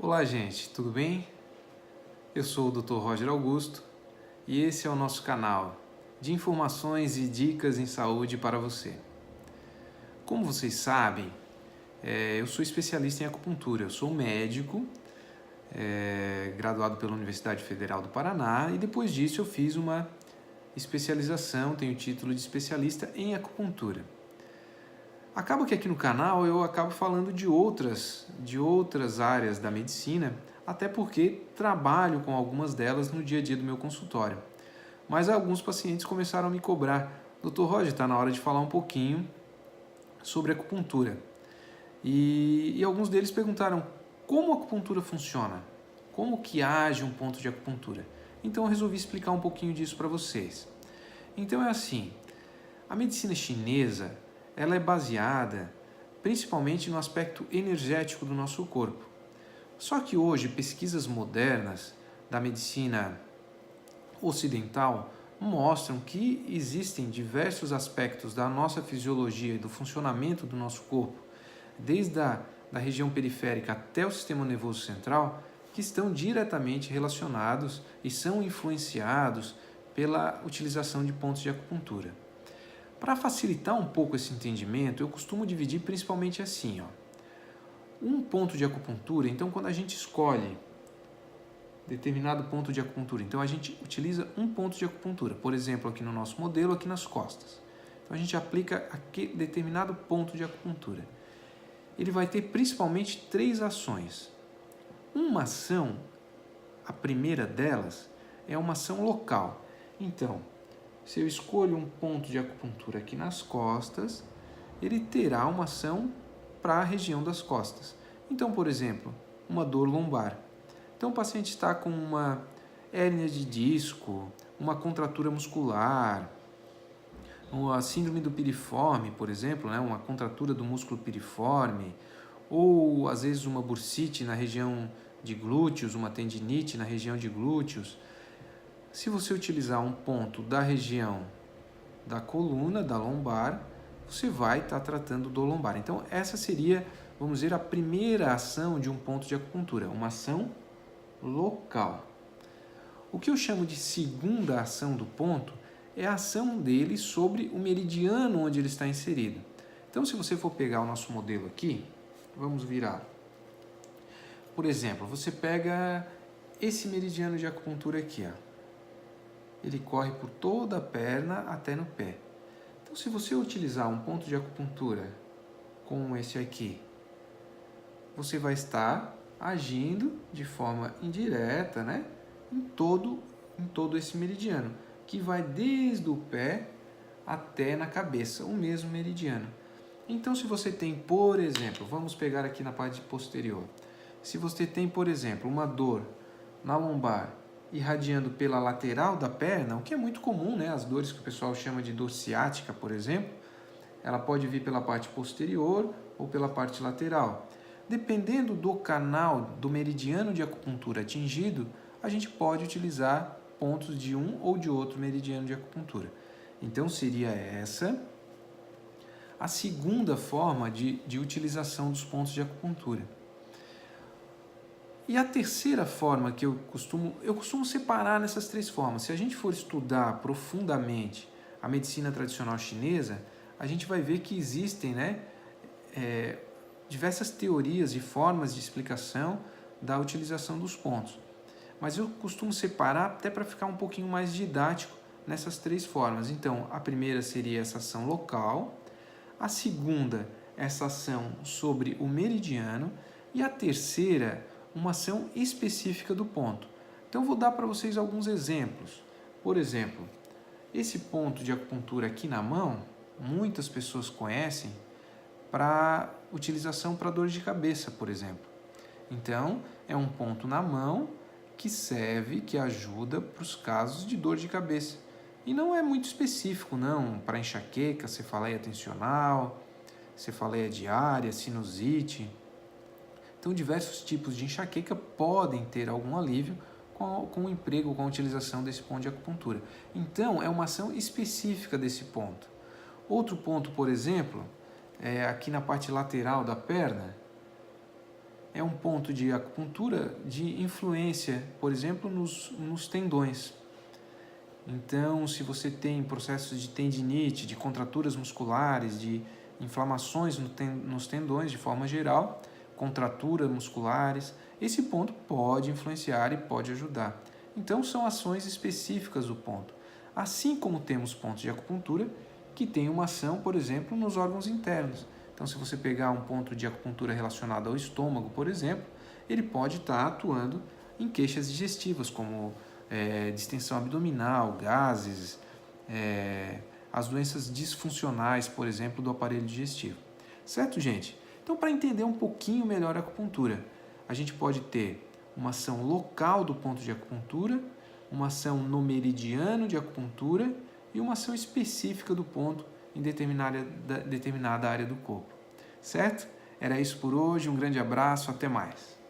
Olá, gente, tudo bem? Eu sou o Dr. Roger Augusto e esse é o nosso canal de informações e dicas em saúde para você. Como vocês sabem, eu sou especialista em acupuntura, eu sou médico, graduado pela Universidade Federal do Paraná e depois disso eu fiz uma especialização, tenho o título de especialista em acupuntura. Acaba que aqui no canal eu acabo falando de outras áreas da medicina, até porque trabalho com algumas delas no dia a dia do meu consultório. Mas alguns pacientes começaram a me cobrar: Dr. Roger, está na hora de falar um pouquinho sobre acupuntura. E alguns deles perguntaram como a acupuntura funciona, como que age um ponto de acupuntura. Então eu resolvi explicar um pouquinho disso para vocês. Então é assim, a medicina chinesa ela é baseada principalmente no aspecto energético do nosso corpo. Só que hoje pesquisas modernas da medicina ocidental mostram que existem diversos aspectos da nossa fisiologia e do funcionamento do nosso corpo, desde da região periférica até o sistema nervoso central, que estão diretamente relacionados e são influenciados pela utilização de pontos de acupuntura. Para facilitar um pouco esse entendimento, eu costumo dividir principalmente assim, um ponto de acupuntura. Então, quando a gente escolhe determinado ponto de acupuntura, então a gente utiliza um ponto de acupuntura, por exemplo, aqui no nosso modelo, aqui nas costas. Então, a gente aplica aquele determinado ponto de acupuntura. Ele vai ter principalmente 3 ações. Uma ação, a primeira delas, é uma ação local. Então, se eu escolho um ponto de acupuntura aqui nas costas, ele terá uma ação para a região das costas. Então, por exemplo, uma dor lombar. Então, o paciente está com uma hérnia de disco, uma contratura muscular, uma síndrome do piriforme, por exemplo, uma contratura do músculo piriforme, ou às vezes uma bursite na região de glúteos, uma tendinite na região de glúteos. Se você utilizar um ponto da região da coluna, da lombar, você vai estar tratando do lombar. Então, essa seria, vamos dizer, a primeira ação de um ponto de acupuntura, uma ação local. O que eu chamo de segunda ação do ponto é a ação dele sobre o meridiano onde ele está inserido. Então, se você for pegar o nosso modelo aqui, vamos virar. Por exemplo, você pega esse meridiano de acupuntura aqui, ele corre por toda a perna até no pé. Então, se você utilizar um ponto de acupuntura como esse aqui, você vai estar agindo de forma indireta, em todo esse meridiano, que vai desde o pé até na cabeça, o mesmo meridiano. Então, se você tem, por exemplo, vamos pegar aqui na parte posterior, se você tem, por exemplo, uma dor na lombar, irradiando pela lateral da perna, o que é muito comum, as dores que o pessoal chama de dor ciática, por exemplo, ela pode vir pela parte posterior ou pela parte lateral. Dependendo do canal, do meridiano de acupuntura atingido, a gente pode utilizar pontos de um ou de outro meridiano de acupuntura. Então, seria essa a segunda forma de utilização dos pontos de acupuntura. E a terceira forma que eu costumo separar nessas 3 formas. Se a gente for estudar profundamente a medicina tradicional chinesa, a gente vai ver que existem diversas teorias e formas de explicação da utilização dos pontos. Mas eu costumo separar até para ficar um pouquinho mais didático nessas 3 formas. Então, a primeira seria essa ação local, a segunda, essa ação sobre o meridiano, e a terceira, uma ação específica do ponto. Então, eu vou dar para vocês alguns exemplos. Por exemplo, esse ponto de acupuntura aqui na mão, muitas pessoas conhecem para utilização para dor de cabeça, por exemplo. Então, é um ponto na mão que serve, que ajuda para os casos de dor de cabeça. E não é muito específico, não, para enxaqueca, cefaleia tensional, cefaleia diária, sinusite. Então, diversos tipos de enxaqueca podem ter algum alívio com o emprego, com a utilização desse ponto de acupuntura. Então, é uma ação específica desse ponto. Outro ponto, por exemplo, aqui na parte lateral da perna, é um ponto de acupuntura de influência, por exemplo, nos tendões. Então, se você tem processos de tendinite, de contraturas musculares, de inflamações nos tendões de forma geral, contraturas musculares, esse ponto pode influenciar e pode ajudar. Então, são ações específicas do ponto. Assim como temos pontos de acupuntura que têm uma ação, por exemplo, nos órgãos internos. Então, se você pegar um ponto de acupuntura relacionado ao estômago, por exemplo, ele pode estar atuando em queixas digestivas, como distensão abdominal, gases, as doenças disfuncionais, por exemplo, do aparelho digestivo. Certo, gente? Então, para entender um pouquinho melhor a acupuntura, a gente pode ter uma ação local do ponto de acupuntura, uma ação no meridiano de acupuntura e uma ação específica do ponto em determinada área do corpo. Certo? Era isso por hoje, um grande abraço, até mais.